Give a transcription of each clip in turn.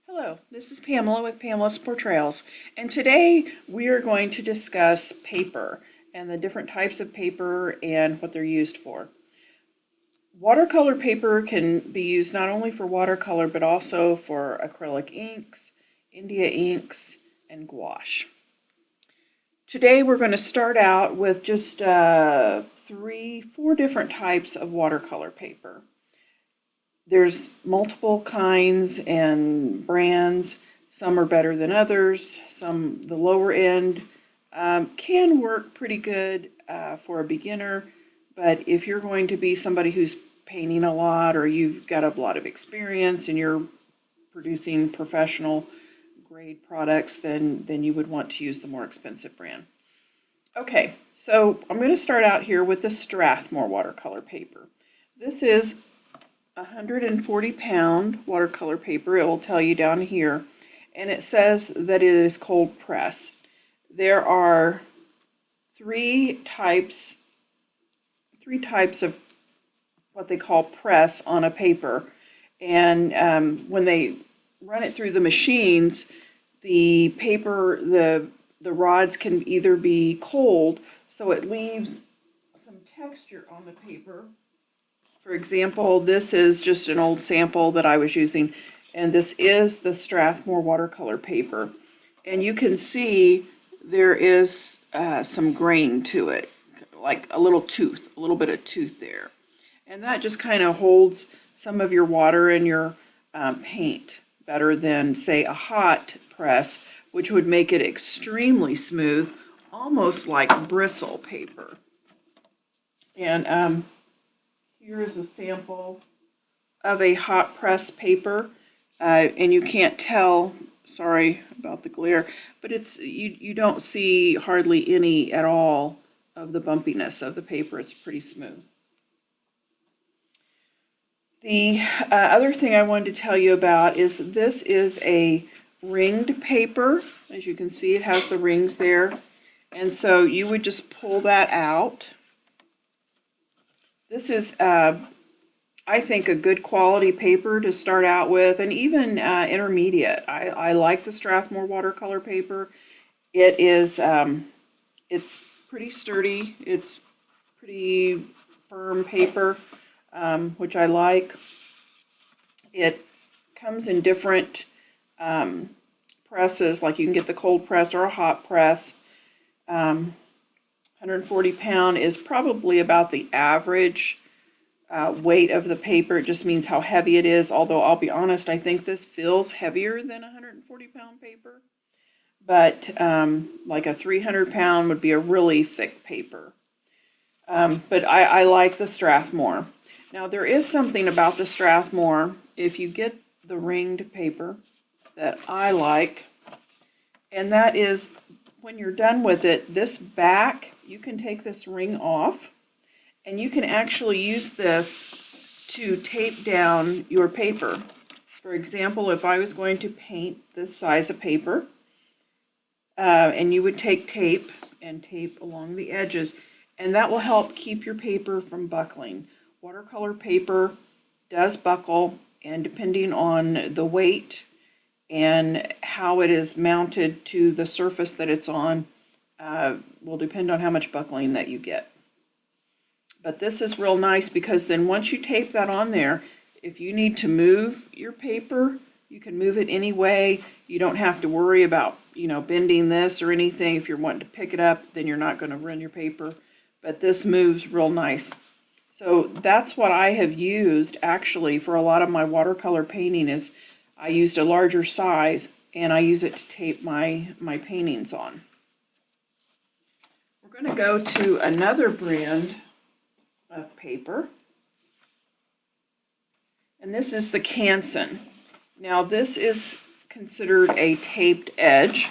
Hello, this is Pamela with Pamela's Portrayals, and today we are going to discuss paper and the different types of paper and what they're used for. Watercolor paper can be used not only for watercolor but also for acrylic inks, India inks, and gouache. Today we're going to start out with just 4 different types of watercolor paper. There's multiple kinds and brands. Some are better than others. Some, the lower end, can work pretty good for a beginner. But if you're going to be somebody who's painting a lot, or you've got a lot of experience and you're producing professional grade products, then you would want to use the more expensive brand. Okay, so I'm going to start out here with the Strathmore watercolor paper. This is 140-pound watercolor paper. It will tell you down here, and it says that it is cold press. There are three types of what they call press on a paper, and when they run it through the machines, the paper, the rods can either be cold, so it leaves some texture on the paper. For example, this is just an old sample that I was using, and this is the Strathmore watercolor paper. And you can see there is some grain to it, like a little bit of tooth there. And that just kind of holds some of your water and your paint better than, say, a hot press, which would make it extremely smooth, almost like bristle paper. And here is a sample of a hot press paper, and you can't tell, sorry about the glare, but it's you don't see hardly any at all of the bumpiness of the paper. It's pretty smooth. The other thing I wanted to tell you about is this is a ringed paper. As you can see, it has the rings there, and so you would just pull that out. This is, I think, a good quality paper to start out with, and even intermediate. I like the Strathmore watercolor paper. It is, it's pretty sturdy. It's pretty firm paper, which I like. It comes in different presses, like you can get the cold press or a hot press. 140-pound is probably about the average weight of the paper. It just means how heavy it is, although I'll be honest, I think this feels heavier than a 140-pound paper. But like a 300-pound would be a really thick paper. But I like the Strathmore. Now there is something about the Strathmore, if you get the ringed paper, that I like, and that is when you're done with it, this back, you can take this ring off, and you can actually use this to tape down your paper. For example, if I was going to paint this size of paper, and you would take tape and tape along the edges, and that will help keep your paper from buckling. Watercolor paper does buckle, and depending on the weight and how it is mounted to the surface that it's on, will depend on how much buckling that you get. But this is real nice because then once you tape that on there, if you need to move your paper, you can move it any way. You don't have to worry about, bending this or anything. If you're wanting to pick it up, then you're not going to run your paper. But this moves real nice. So that's what I have used actually for a lot of my watercolor painting. Is I used a larger size, and I use it to tape my paintings on. We're going to go to another brand of paper, and this is the Canson. Now this is considered a taped edge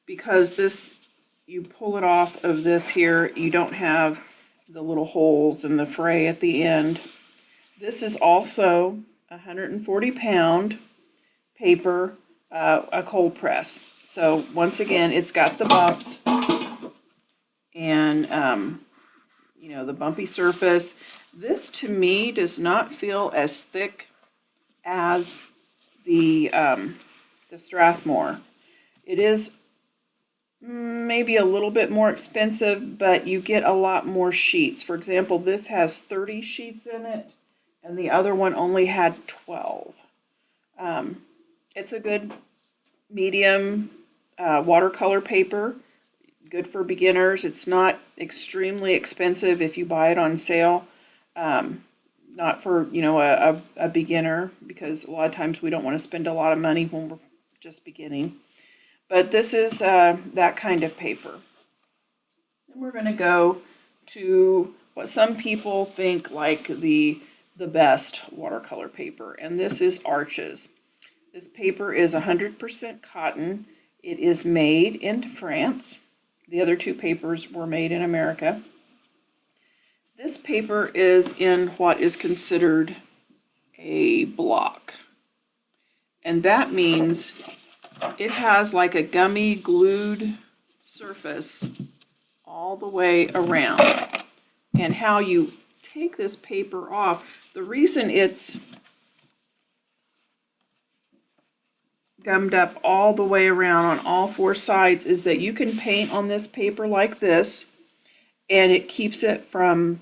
because this, you pull it off of this here, you don't have the little holes and the fray at the end. This is also 140-pound paper, a cold press. So once again, it's got the bumps and the bumpy surface. This to me does not feel as thick as the Strathmore. It is maybe a little bit more expensive, but you get a lot more sheets. For example, this has 30 sheets in it, and the other one only had 12. It's a good medium watercolor paper, good for beginners. It's not extremely expensive if you buy it on sale. Not for, you know, a beginner, because a lot of times we don't want to spend a lot of money when we're just beginning. But this is that kind of paper. And we're going to go to what some people think like the best watercolor paper, and this is Arches. This paper is 100% cotton. It is made in France. The other two papers were made in America. This paper is in what is considered a block. And that means it has like a gummy glued surface all the way around. And how you take this paper off, the reason it's gummed up all the way around on all four sides is that you can paint on this paper like this, and it keeps it from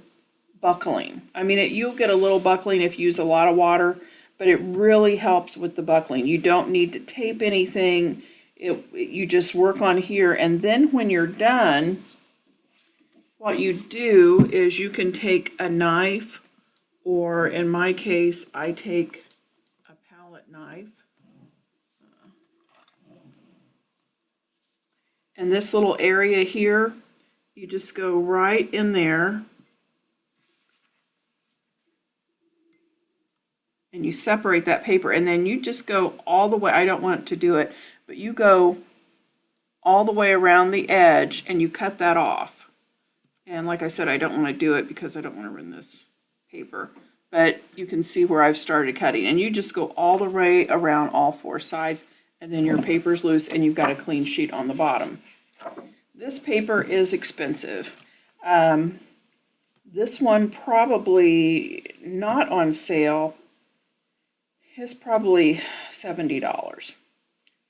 buckling. I mean, you'll get a little buckling if you use a lot of water, but it really helps with the buckling. You don't need to tape anything. You just work on here, and then when you're done, what you do is you can take a knife, or in my case, I take a palette knife. And this little area here, you just go right in there and you separate that paper, and then you just go all the way. I don't want to do it, but you go all the way around the edge and you cut that off. And like I said, I don't want to do it because I don't want to ruin this paper, but you can see where I've started cutting, and you just go all the way around all four sides, and then your paper's loose and you've got a clean sheet on the bottom. This paper is expensive. This one probably not on sale is probably $70,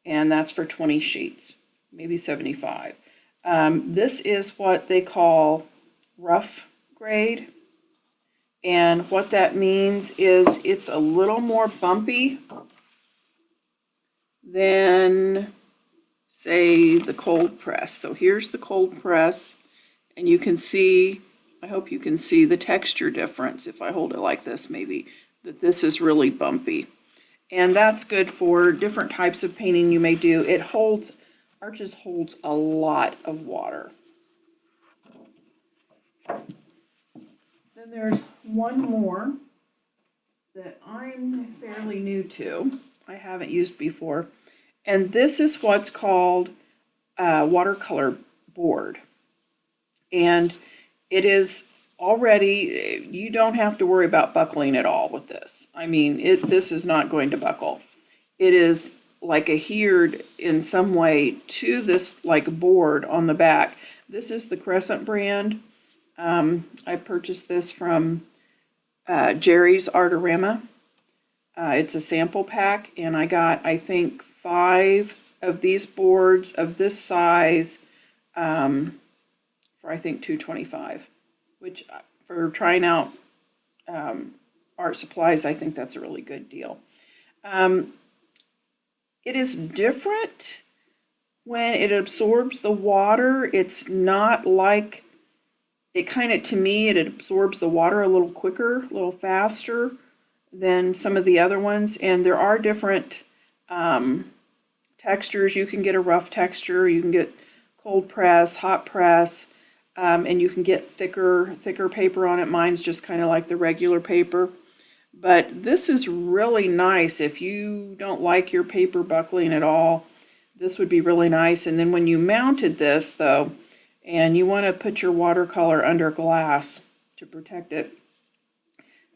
and that's for 20 sheets, maybe 75. This is what they call rough grade, and what that means is it's a little more bumpy than, say, the cold press. So here's the cold press, and you can see, I hope you can see the texture difference if I hold it like this, maybe, that this is really bumpy. And that's good for different types of painting you may do. It holds, Arches holds a lot of water. Then there's one more that I'm fairly new to. I haven't used before. And this is what's called a watercolor board. And it is already, you don't have to worry about buckling at all with this. I mean, this is not going to buckle. It is like adhered in some way to this like board on the back. This is the Crescent brand. I purchased this from Jerry's Artorama. It's a sample pack, and I got, I think, 5 of these boards of this size for I think $2.25, which for trying out art supplies, I think that's a really good deal. It is different when it absorbs the water. It's not like, it kind of, to me, it absorbs the water a little quicker, a little faster than some of the other ones. And there are different textures. You can get a rough texture, you can get cold press, hot press, and you can get thicker paper on it. Mine's just kind of like the regular paper. But this is really nice if you don't like your paper buckling at all. This would be really nice. And then when you mounted this, though, and you want to put your watercolor under glass to protect it,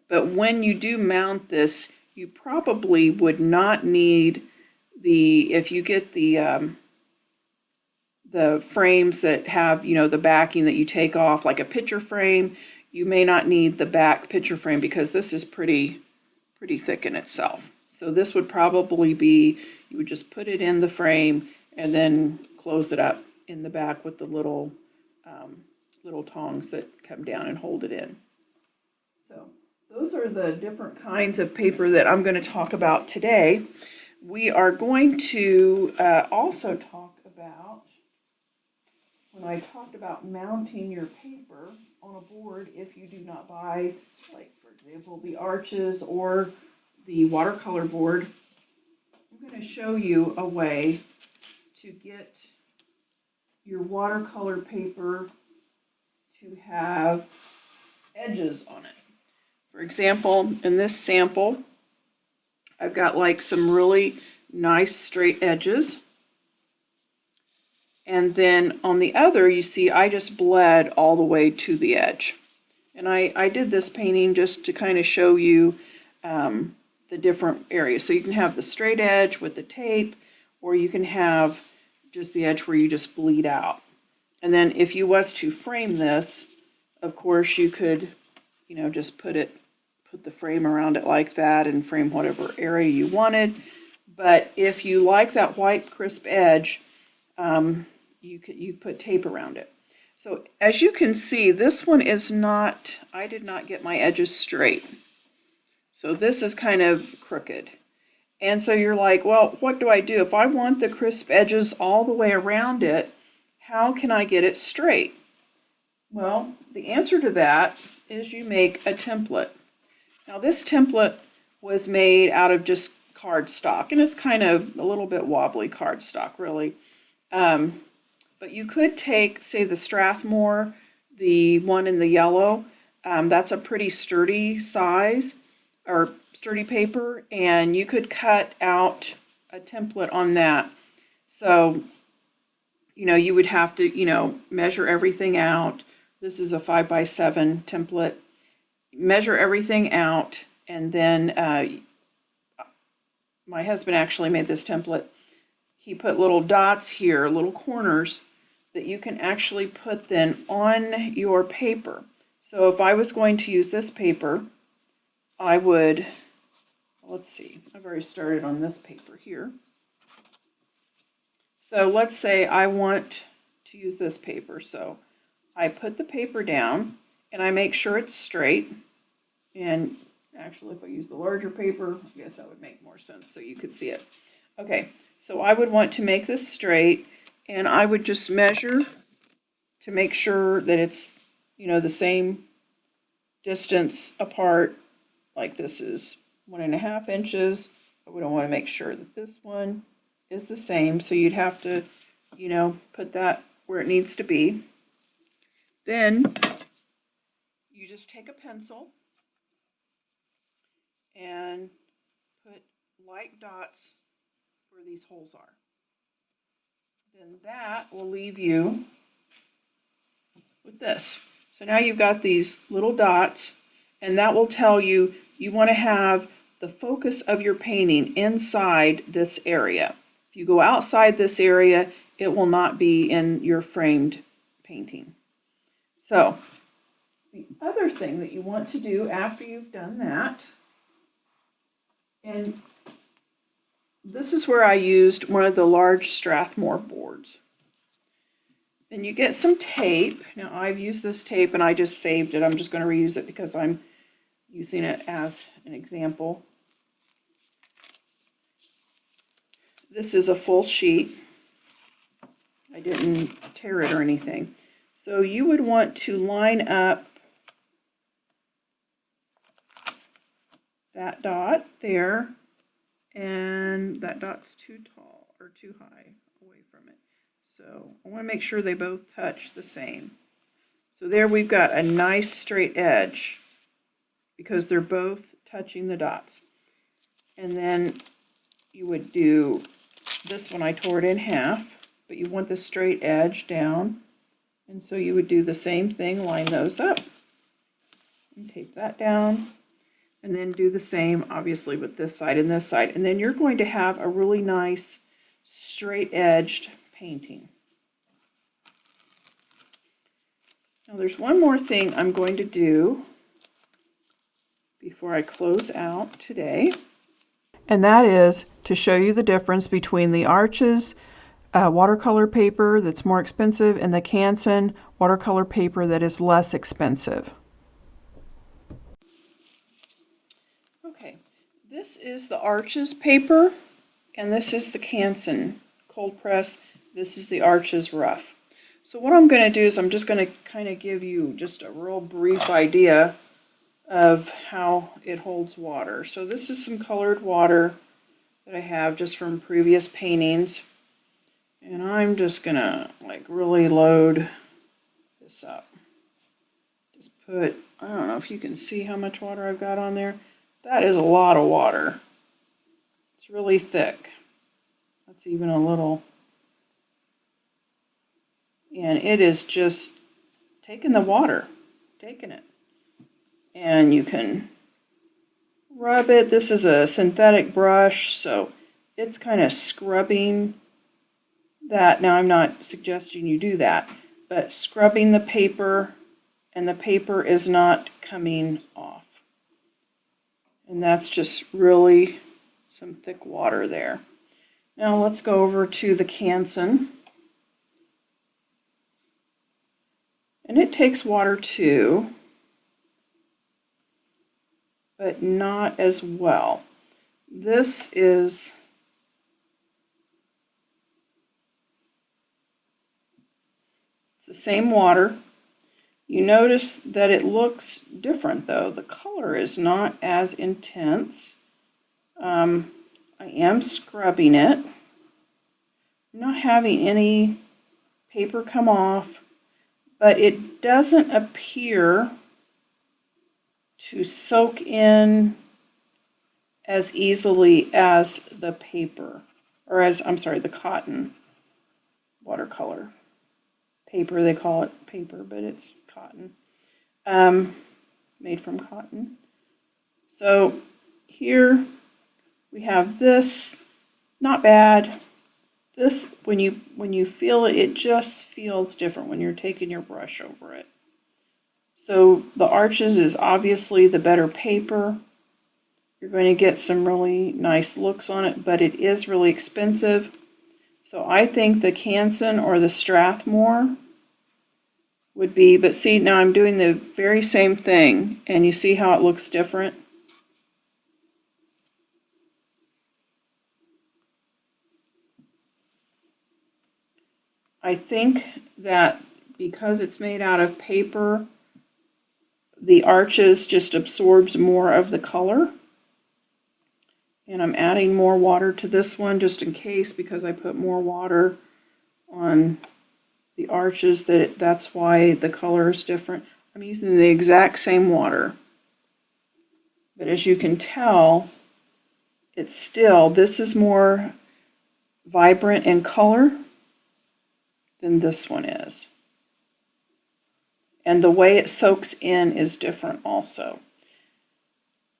but when you do mount this, you probably would not need if you get the frames that have, you know, the backing that you take off, like a picture frame, you may not need the back picture frame because this is pretty thick in itself. So this would probably be, you would just put it in the frame and then close it up in the back with the little tongs that come down and hold it in. So those are the different kinds of paper that I'm going to talk about today. We are going to also talk about, when I talked about mounting your paper on a board, if you do not buy, like for example, the arches or the watercolor board, I'm going to show you a way to get your watercolor paper to have edges on it. For example, in this sample, I've got like some really nice straight edges. And then on the other, you see, I just bled all the way to the edge. And I did this painting just to kind of show you the different areas. So you can have the straight edge with the tape, or you can have just the edge where you just bleed out. And then if you was to frame this, of course you could, you know, just put the frame around it like that and frame whatever area you wanted. But if you like that white crisp edge, you put tape around it. So as you can see, this one is not, I did not get my edges straight. So this is kind of crooked. And so you're like, well, what do I do? If I want the crisp edges all the way around it, how can I get it straight? Well, the answer to that is you make a template. Now this template was made out of just cardstock, and it's kind of a little bit wobbly cardstock, really. But you could take, say, the Strathmore, the one in the yellow. That's a pretty sturdy size, or sturdy paper, and you could cut out a template on that. So, you know, you would have to, you know, measure everything out. This is a 5x7 template. Measure everything out, and then my husband actually made this template. He put little dots here, little corners, that you can actually put then on your paper. So if I was going to use this paper, I would, let's see, I've already started on this paper here. So let's say I want to use this paper. So I put the paper down and I make sure it's straight. And actually, if I use the larger paper, I guess that would make more sense so you could see it. Okay, so I would want to make this straight, and I would just measure to make sure that it's, you know, the same distance apart. Like this is 1.5 inches. I would want to make sure that this one is the same. So you'd have to, you know, put that where it needs to be. Then you just take a pencil and put light dots where these holes are. Then that will leave you with this. So now you've got these little dots, and that will tell you you want to have the focus of your painting inside this area. If you go outside this area, it will not be in your framed painting. So the other thing that you want to do after you've done that, and this is where I used one of the large Strathmore boards. Then you get some tape. Now I've used this tape and I just saved it. I'm just going to reuse it because I'm using it as an example. This is a full sheet. I didn't tear it or anything. So you would want to line up that dot there, and that dot's too tall or too high away from it. So I want to make sure they both touch the same. So there we've got a nice straight edge because they're both touching the dots. And then you would do this one, I tore it in half, but you want the straight edge down. And so you would do the same thing, line those up and tape that down. And then do the same, obviously, with this side and this side. And then you're going to have a really nice straight-edged painting. Now there's one more thing I'm going to do before I close out today. And that is to show you the difference between the Arches watercolor paper that's more expensive and the Canson watercolor paper that is less expensive. Okay, this is the Arches paper and this is the Canson cold press. This is the Arches rough. So what I'm going to do is I'm just going to kind of give you just a real brief idea of how it holds water. So this is some colored water that I have just from previous paintings. And I'm just going to like really load this up. Just put, I don't know if you can see how much water I've got on there. That is a lot of water. It's really thick. That's even a little. And it is just taking the water, taking it. And you can rub it. This is a synthetic brush, so it's kind of scrubbing that. Now, I'm not suggesting you do that, but scrubbing the paper, and the paper is not coming off. And that's just really some thick water there. Now let's go over to the Canson. And it takes water too, but not as well. This is it's the same water. You notice that it looks different though. The color is not as intense. I am scrubbing it. I'm not having any paper come off, but it doesn't appear to soak in as easily as the paper, or as, I'm sorry, the cotton watercolor paper. They call it paper, but it's cotton, made from cotton. So here we have this, not bad. This, when you feel it, it just feels different when you're taking your brush over it. So the Arches is obviously the better paper. You're going to get some really nice looks on it, but it is really expensive. So I think the Canson or the Strathmore would be, but see, now I'm doing the very same thing, and you see how it looks different? I think that because it's made out of paper, the Arches just absorbs more of the color. And I'm adding more water to this one just in case, because I put more water on the Arches, that's why the color is different. I'm using the exact same water. But as you can tell, it's still, this is more vibrant in color than this one is. And the way it soaks in is different also.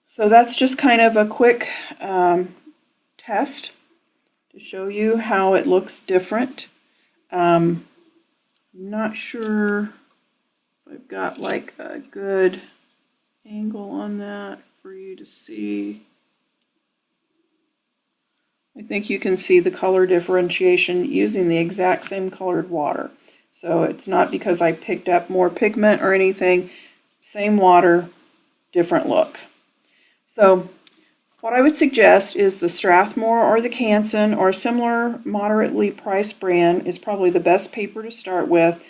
So that's just kind of a quick test to show you how it looks different. I'm not sure if I've got like a good angle on that for you to see. I think you can see the color differentiation using the exact same colored water. So it's not because I picked up more pigment or anything. Same water, different look. So what I would suggest is the Strathmore or the Canson or a similar moderately priced brand is probably the best paper to start with.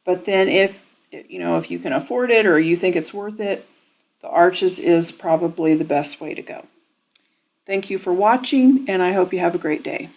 But then if you can afford it or you think it's worth it, the Arches is probably the best way to go. Thank you for watching, and I hope you have a great day.